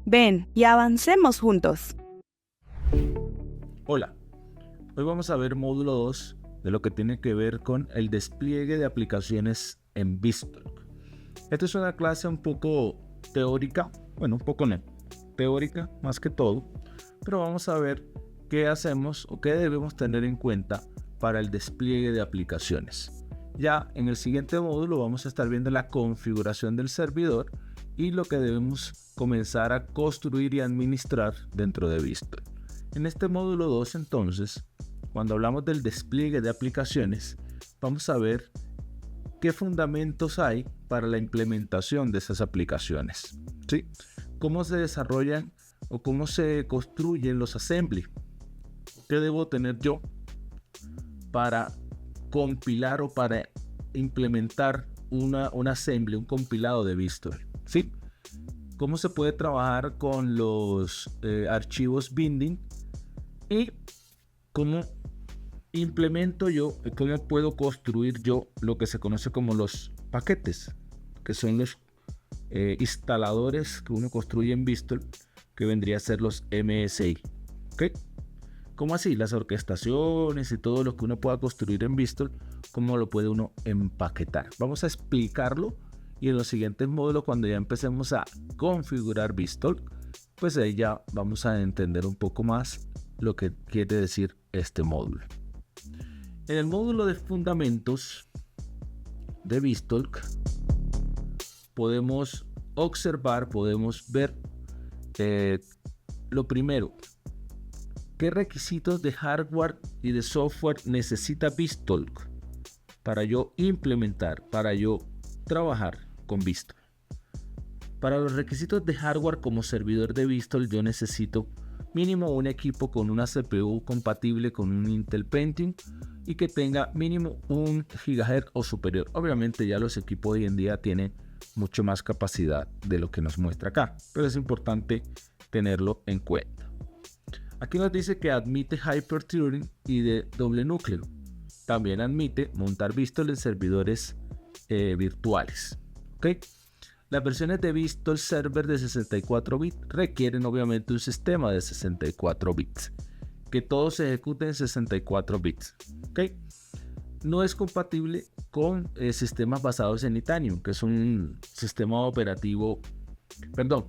Ven y avancemos juntos. Hola, hoy vamos a ver módulo 2 de lo que tiene que ver con el despliegue de aplicaciones en BizTalk. Esta es una clase un poco teórica, un poco no, teórica más que todo, pero vamos a ver qué hacemos o qué debemos tener en cuenta para el despliegue de aplicaciones. Ya en el siguiente módulo vamos a estar viendo la configuración del servidor y lo que debemos comenzar a construir y administrar dentro de BizTalk. En este módulo 2 entonces, cuando hablamos del despliegue de aplicaciones, vamos a ver qué fundamentos hay para la implementación de esas aplicaciones, ¿sí? Cómo se desarrollan o cómo se construyen los assembly. ¿Qué debo tener yo para compilar o para implementar un assembly, un compilado de BizTalk? ¿Sí? ¿Cómo se puede trabajar con los archivos binding? Y cómo implemento yo, cómo puedo construir yo lo que se conoce como los paquetes, que son los instaladores que uno construye en BizTalk, que vendría a ser los MSI. ¿Ok? ¿Cómo así? Las orquestaciones y todo lo que uno pueda construir en BizTalk, ¿cómo lo puede uno empaquetar? Vamos a explicarlo y en los siguientes módulos, cuando ya empecemos a configurar BizTalk, pues ahí ya vamos a entender un poco más lo que quiere decir este módulo. En el módulo de fundamentos de BizTalk podemos observar, podemos ver lo primero, qué requisitos de hardware y de software necesita BizTalk para yo implementar, para yo trabajar con BizTalk. Para los requisitos de hardware como servidor de BizTalk yo necesito mínimo un equipo con una CPU compatible con un Intel Pentium y que tenga mínimo 1 GHz o superior. Obviamente ya los equipos hoy en día tienen mucho más capacidad de lo que nos muestra acá, pero es importante tenerlo en cuenta. Aquí nos dice que admite Hyper-Threading y de doble núcleo. También admite montar BizTalk en servidores virtuales. ¿Okay? Las versiones de BizTalk Server de 64 bits requieren obviamente un sistema de 64 bits, que todo se ejecute en 64 bits. ¿Okay? No es compatible con sistemas basados en Itanium, que es un sistema operativo,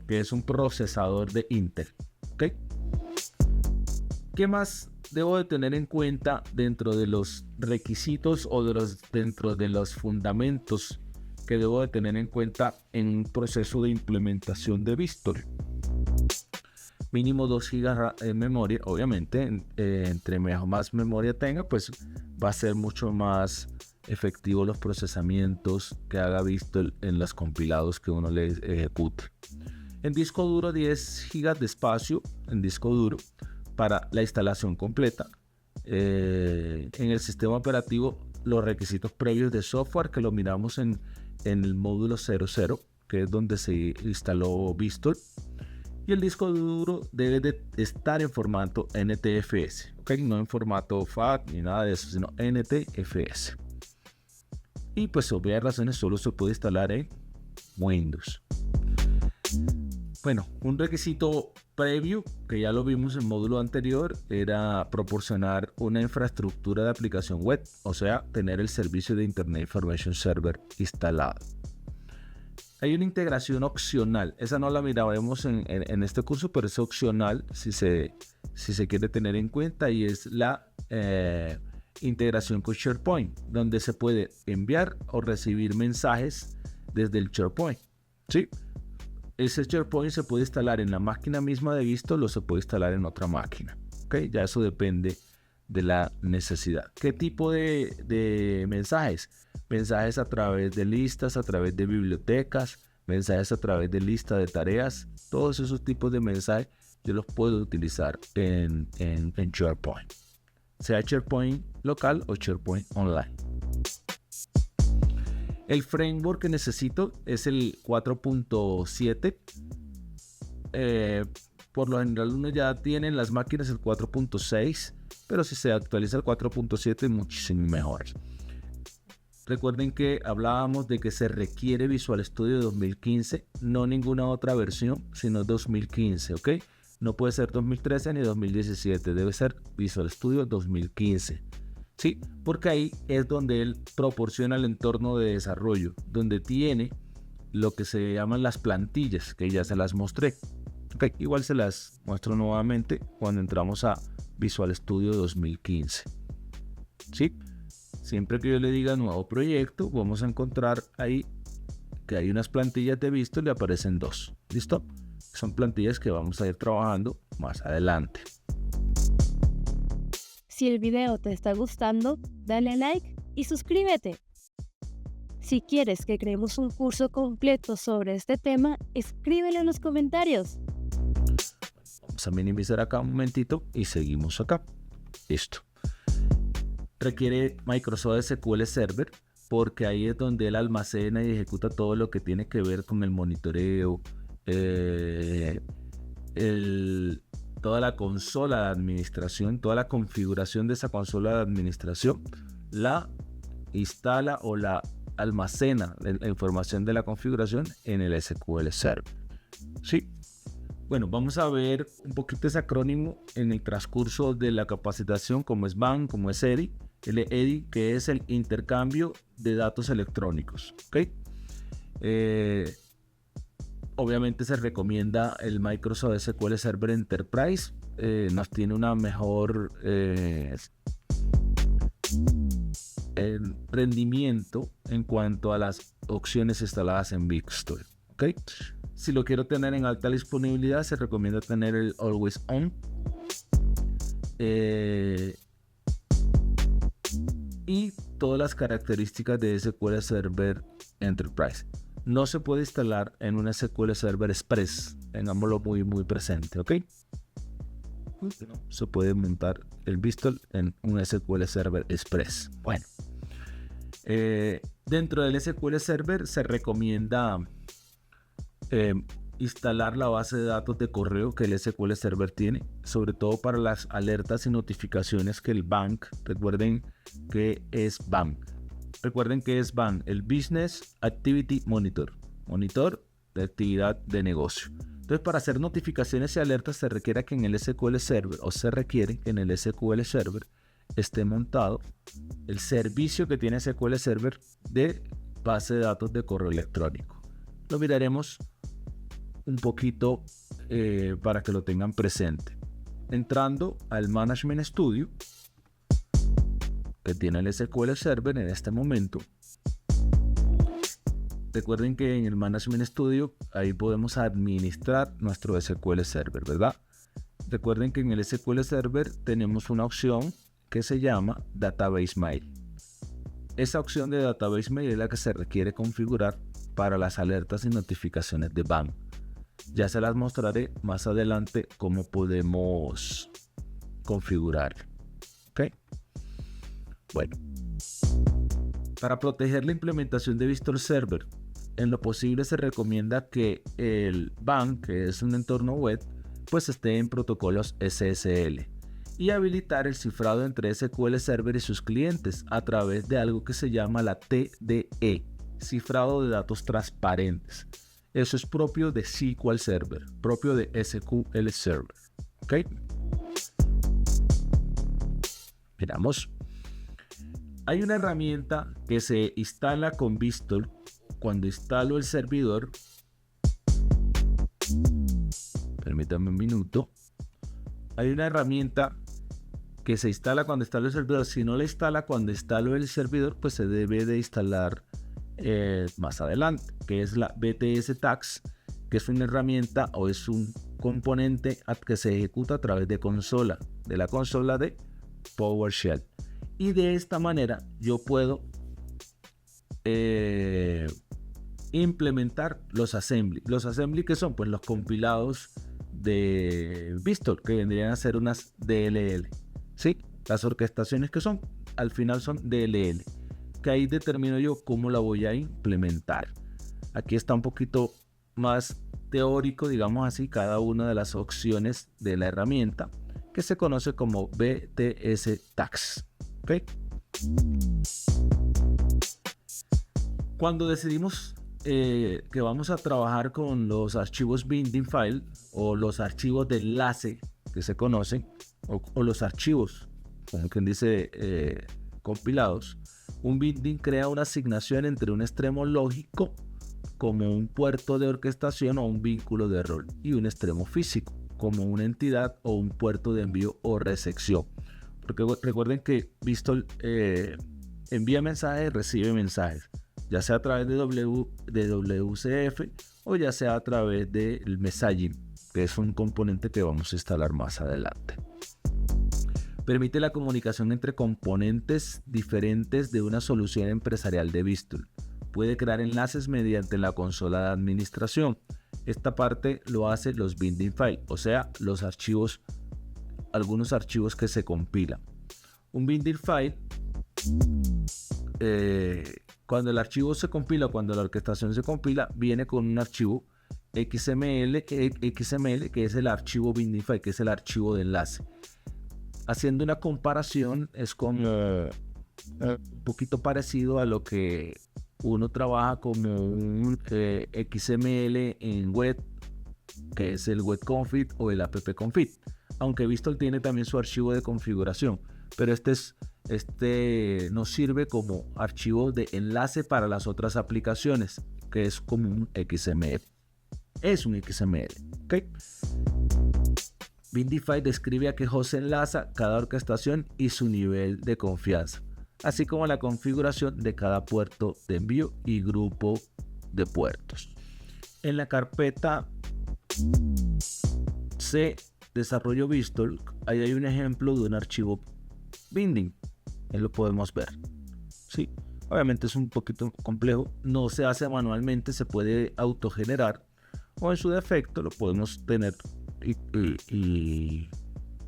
que es un procesador de Intel. ¿Okay? ¿Qué más debo de tener en cuenta dentro de los requisitos o dentro de los fundamentos que debo de tener en cuenta en un proceso de implementación de BizTalk? Mínimo 2 GB de memoria, obviamente, entre más memoria tenga, pues va a ser mucho más efectivo los procesamientos que haga BizTalk en los compilados que uno le ejecute. En disco duro, 10 GB de espacio en disco duro para la instalación completa. En el sistema operativo, los requisitos previos de software que lo miramos en el módulo 00, que es donde se instaló BizTalk. Y el disco duro debe de estar en formato NTFS, ¿okay? No en formato FAT ni nada de eso, sino NTFS. Y pues por obvias razones solo se puede instalar en Windows. Un requisito previo, que ya lo vimos en el módulo anterior, era proporcionar una infraestructura de aplicación web, o sea, tener el servicio de Internet Information Server instalado. Hay una integración opcional, esa no la miraremos en este curso, pero es opcional si se quiere tener en cuenta, y es la integración con SharePoint, donde se puede enviar o recibir mensajes desde el SharePoint, ¿sí? Ese SharePoint se puede instalar en la máquina misma de BizTalk o se puede instalar en otra máquina. ¿Okay? Ya eso depende de la necesidad. ¿Qué tipo de mensajes? Mensajes a través de listas, a través de bibliotecas, mensajes a través de lista de tareas. Todos esos tipos de mensajes yo los puedo utilizar en SharePoint. Sea SharePoint local o SharePoint online. El framework que necesito es el 4.7. Por lo general uno ya tiene en las máquinas el 4.6, pero si se actualiza el 4.7 muchísimo mejor. Recuerden que hablábamos de que se requiere Visual Studio 2015, no ninguna otra versión, sino 2015, ¿ok? No puede ser 2013 ni 2017, debe ser Visual Studio 2015. Sí, porque ahí es donde él proporciona el entorno de desarrollo, donde tiene lo que se llaman las plantillas, que ya se las mostré. Okay, igual se las muestro nuevamente cuando entramos a Visual Studio 2015. ¿Sí? Siempre que yo le diga nuevo proyecto, vamos a encontrar ahí que hay unas plantillas de Vistol y aparecen dos. ¿Listo? Son plantillas que vamos a ir trabajando más adelante. Si el video te está gustando, dale like y suscríbete. Si quieres que creemos un curso completo sobre este tema, escríbelo en los comentarios. Vamos a minimizar acá un momentito y seguimos acá. Listo. Requiere Microsoft SQL Server porque ahí es donde él almacena y ejecuta todo lo que tiene que ver con el monitoreo, toda la consola de administración, toda la configuración de esa consola de administración, la instala o la almacena la información de la configuración en el SQL Server. Sí. Bueno, vamos a ver un poquito ese acrónimo en el transcurso de la capacitación, como es BAN, como es EDI. El EDI, que es el intercambio de datos electrónicos. ¿Okay? Obviamente se recomienda el Microsoft SQL Server Enterprise. Nos tiene una mejor rendimiento en cuanto a las opciones instaladas en Vistol. ¿Okay? Si lo quiero tener en alta disponibilidad, se recomienda tener el Always On. Y todas las características de SQL Server Enterprise. No se puede instalar en un SQL Server Express. Tengámoslo muy presente, ¿ok? No se puede montar el Vistol en un SQL Server Express. Bueno, dentro del SQL Server se recomienda instalar la base de datos de correo que el SQL Server tiene, sobre todo para las alertas y notificaciones que el BANC, recuerden que es BANC. Recuerden que es BAN, el Business Activity Monitor, monitor de actividad de negocio. Entonces, para hacer notificaciones y alertas se requiere que en el SQL Server, o se requiere que en el SQL Server esté montado el servicio que tiene SQL Server de base de datos de correo electrónico. Lo miraremos un poquito para que lo tengan presente. Entrando al Management Studio, que tiene el SQL Server en este momento. Recuerden que en el Management Studio ahí podemos administrar nuestro SQL Server, ¿verdad? Recuerden que en el SQL Server tenemos una opción que se llama Database Mail. Esa opción de Database Mail es la que se requiere configurar para las alertas y notificaciones de BAN. Ya se las mostraré más adelante cómo podemos configurar. ¿Ok? Bueno, para proteger la implementación de Vistol Server, en lo posible se recomienda que el BAN, que es un entorno web, pues esté en protocolos SSL y habilitar el cifrado entre SQL Server y sus clientes a través de algo que se llama la TDE, cifrado de datos transparentes. Eso es propio de SQL Server, propio de SQL Server. ¿Ok? Miramos. Hay una herramienta que se instala con Vistol. Cuando instalo el servidor, permítanme un minuto. Hay una herramienta que se instala cuando instalo el servidor. Si no la instala cuando instalo el servidor, pues se debe de instalar más adelante, que es la BTS Tags, que es una herramienta o es un componente que se ejecuta a través de consola, de la consola de PowerShell. Y de esta manera yo puedo implementar los assembly. Los assembly, que son pues los compilados de Vistol, que vendrían a ser unas DLL. ¿Sí? Las orquestaciones que son, al final son DLL, que ahí determino yo cómo la voy a implementar. Aquí está un poquito más teórico, digamos así, cada una de las opciones de la herramienta, que se conoce como BTS Tags. ¿Okay? Cuando decidimos que vamos a trabajar con los archivos binding file o los archivos de enlace que se conocen, o los archivos, como quien dice, compilados, un binding crea una asignación entre un extremo lógico como un puerto de orquestación o un vínculo de rol y un extremo físico como una entidad o un puerto de envío o recepción. Porque recuerden que Vistol envía mensajes, recibe mensajes, ya sea a través de WCF o ya sea a través del messaging, que es un componente que vamos a instalar más adelante. Permite la comunicación entre componentes diferentes de una solución empresarial de Vistol. Puede crear enlaces mediante la consola de administración. Esta parte lo hace los binding file, o sea, los archivos, algunos archivos que se compilan. Un binding file, cuando el archivo se compila, cuando la orquestación se compila, viene con un archivo XML, que es el archivo binding file, que es el archivo de enlace. Haciendo una comparación, es como un poquito parecido a lo que uno trabaja como un XML en web, que es el web config o el app config, aunque Vistol tiene también su archivo de configuración, pero este nos sirve como archivo de enlace para las otras aplicaciones, que es como un XML. Es un XML, ¿ok? Bindify describe a qué host enlaza cada orquestación y su nivel de confianza, así como la configuración de cada puerto de envío y grupo de puertos. En la carpeta C, desarrollo Vistol, ahí hay un ejemplo de un archivo binding. Ahí lo podemos ver. Sí, obviamente es un poquito complejo, no se hace manualmente, se puede autogenerar o en su defecto lo podemos tener y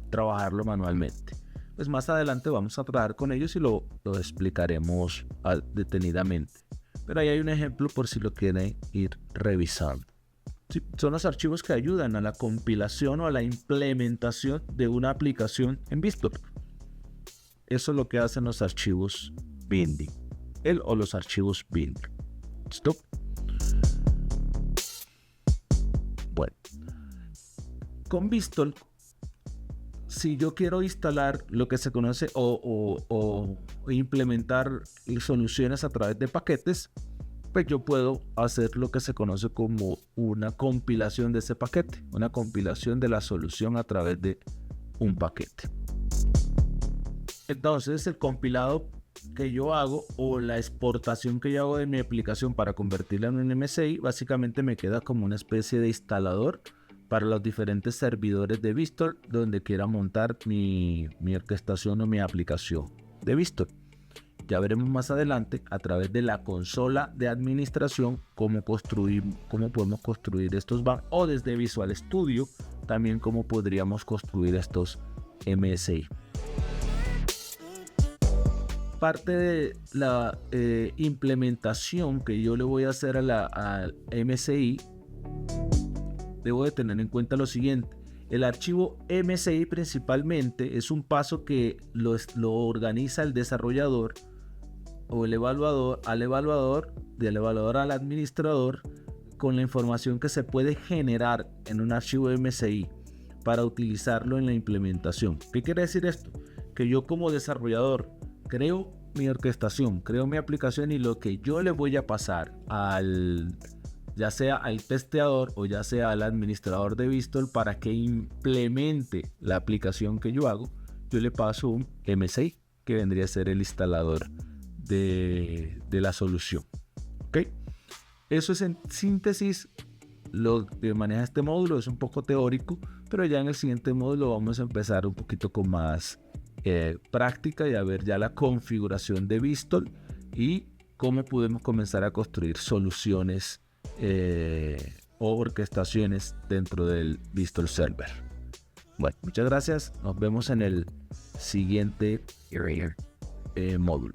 trabajarlo manualmente. Pues más adelante vamos a trabajar con ellos y lo explicaremos detenidamente. Pero ahí hay un ejemplo por si lo quieren ir revisando. Sí, son los archivos que ayudan a la compilación o a la implementación de una aplicación en Vistol. Eso es lo que hacen los archivos binding. O los archivos binding. ¿Listo? Bueno. Con Vistol, si yo quiero instalar lo que se conoce o implementar soluciones a través de paquetes, pues yo puedo hacer lo que se conoce como una compilación de ese paquete, una compilación de la solución a través de un paquete. Entonces el compilado que yo hago o la exportación que yo hago de mi aplicación para convertirla en un MSI, básicamente me queda como una especie de instalador para los diferentes servidores de Vistol donde quiera montar mi orquestación o mi aplicación de Vistol. Ya veremos más adelante a través de la consola de administración cómo podemos construir estos VAN, o desde Visual Studio también cómo podríamos construir estos MSI. Parte de la implementación que yo le voy a hacer a MSI, debo de tener en cuenta lo siguiente. El archivo MSI principalmente es un paso que lo organiza el desarrollador o el evaluador al evaluador, del evaluador al administrador, con la información que se puede generar en un archivo MSI para utilizarlo en la implementación. ¿Qué quiere decir esto? Que yo como desarrollador creo mi orquestación, creo mi aplicación, y lo que yo le voy a pasar ya sea al testeador o ya sea al administrador de Vistol para que implemente la aplicación que yo hago, yo le paso un MSI que vendría a ser el instalador de la solución. ¿Ok? Eso es en síntesis lo que maneja este módulo. Es un poco teórico, pero ya en el siguiente módulo vamos a empezar un poquito con más práctica y a ver ya la configuración de Vistol y cómo podemos comenzar a construir soluciones o orquestaciones dentro del Vistol Server. Bueno, muchas gracias. Nos vemos en el siguiente módulo.